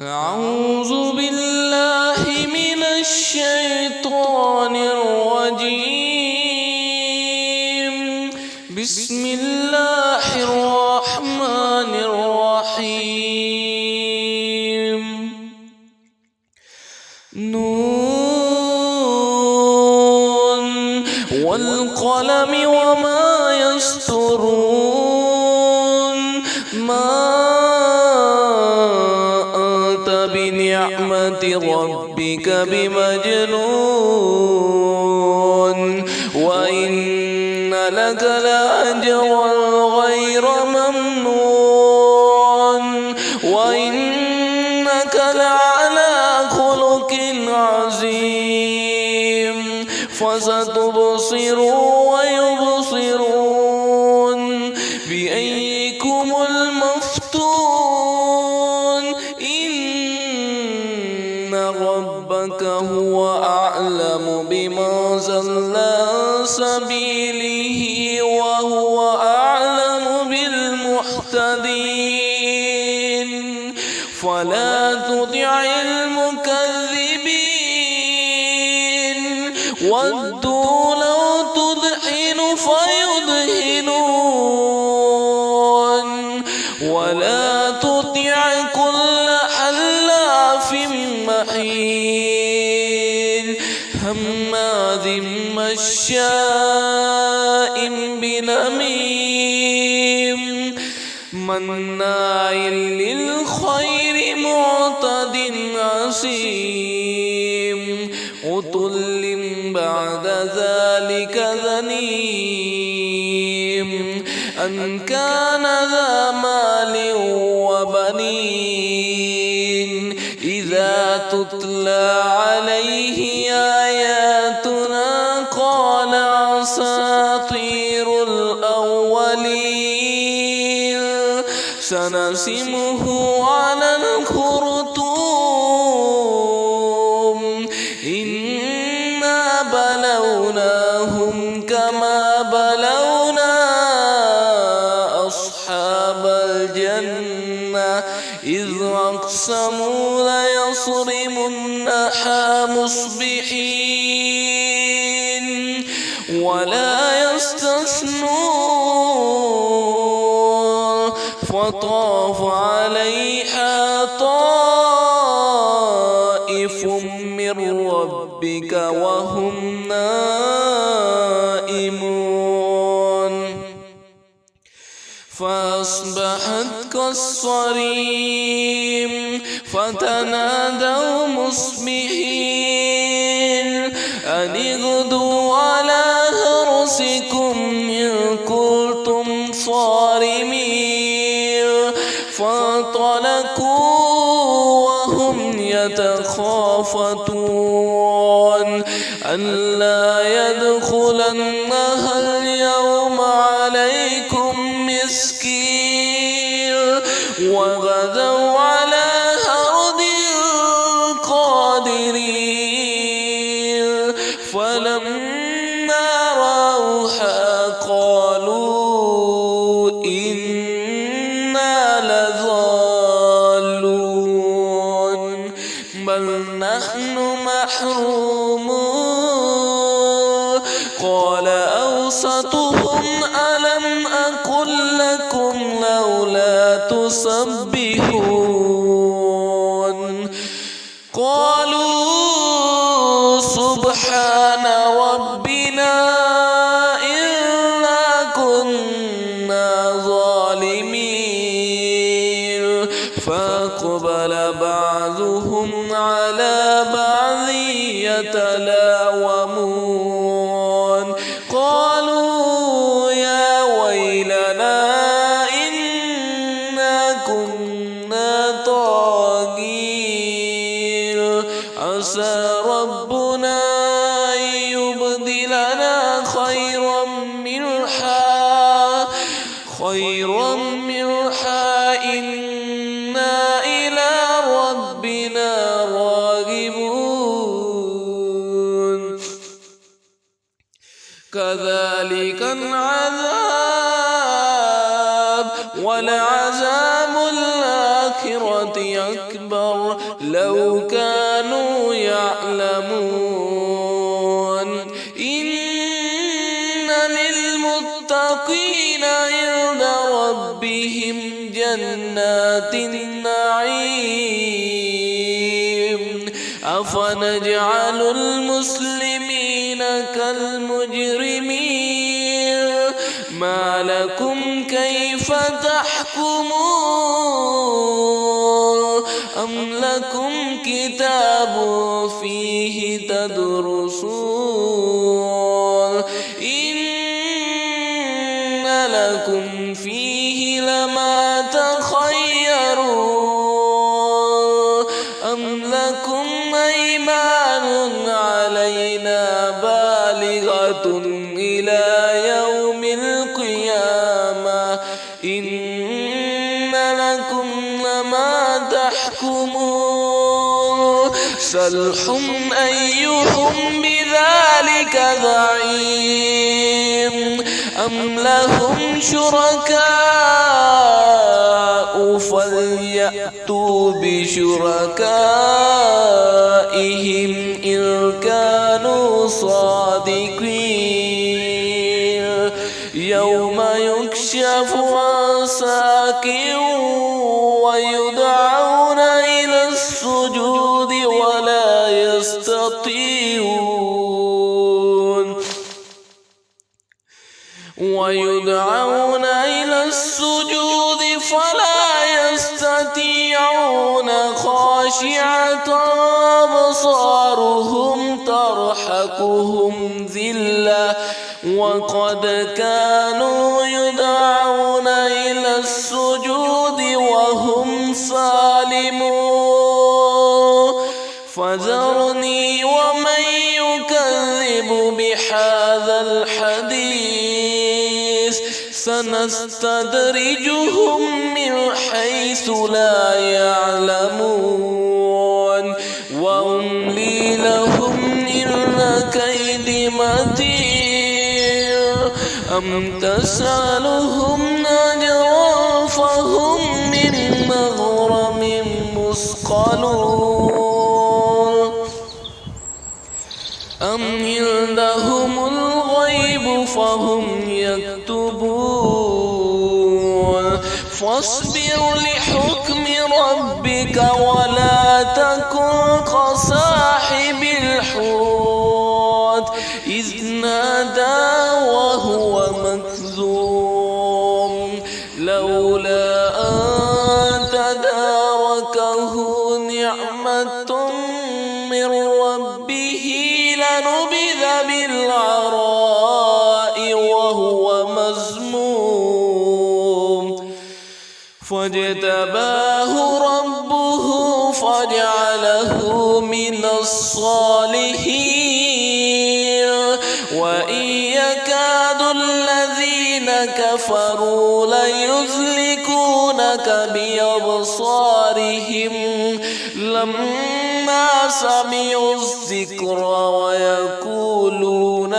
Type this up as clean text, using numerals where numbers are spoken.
أعوذ بالله من الشيطان الرجيم. بسم الله الرحمن الرحيم. نون والقلم وما يسطرون. ما بنعمة ربك بمجنون وإن لك لأجرا غير ممنون وإنك لعلى خلق عظيم. فستبصر ويبصرون بأيكم المفتون. ربك هو أعلم بمن ضل عن سبيله وهو أعلم بالمهتدين. فلا تطع المكذبين ودوا لو تدحن فيدهنون. ولا تطع كل حلاف مهين هماز مشاء بنميم مناع للخير معتد عصيم عتل بعد ذلك زنيم أن كان ذا مال وبنين. إذا تتلى عليه آياتنا قال أساطير الأولين. سنسمه على الخرطوم. إنا بلوناهم كما بلونا أصحاب الجنة إذ أقسموا ليصرمنها مصبحين ولا يستثنون. فطاف عليها طائف من ربك وهم نائمون. فأصبحت كالصريم فتنادوا مصبحين أن اغدوا على حرثكم إن كنتم صارمين. فانطلقوا وهم يتخافتون ألا يدخلنها اليوم عليكم مسكين. وغدوا على حرد قادرين. فلما رأوها قالوا إنا لضالون بل نحن محرومون. قال أوسطهم ألم أقل لكم لولا تسبحون. قالوا سبحان ربنا إنا كنا ظالمين. فأقبل بعضهم على بعض يتلاومون. قالوا يا ويلنا إنا كنا طاغين. عسى ربنا أن يبدلنا خيرا منها إنا إلى ربنا راغبون. كذلك العذاب ولعذاب الآخرة أكبر لو كانوا يعلمون إن للمتقين عند ربهم جنات النعيم أفنجعل المسلمين كالمجرمين ما لكم كيف تحكمون أم لكم كتاب فيه تدرسون إن لكم فيه لما تخيرون أم لكم أيمان علينا بالغة إلى يوم القيامة إن لكم لما تحكمون سلهم أيهم بذلك زعيم أم لهم شركاء فليأتوا بشركائهم إن كانوا صادقين يوم يكشف عن ساق ويدعون إلى السجود ولا يستطيعون ويدعون إلى السجود فلا يستطيعون خاشعة أبصارهم ترهقهم ذلة وقد كانوا يدعون إلى السجود وهم سالمون فذرني ومن يكذب بهذا الحديث سنستدرجهم من حيث لا يعلمون وأملي لهم إن كيدي متين أم تسألهم أجرا فهم من مغرم مثقلون أم عندهم الغيب فهم يكتبون فاصبر لحكم ربك ولا تكن كصاحب الحوت إذ نادى وهو مكذوم لولا أن تداركه نعمة من ربه لنبذ بالعراء وهو مذموم فاجتباه ربه فجعله من الصالحين وإن يكاد الذين كفروا ليزلقونك بأبصارهم لما سمعوا الذكر ويقولون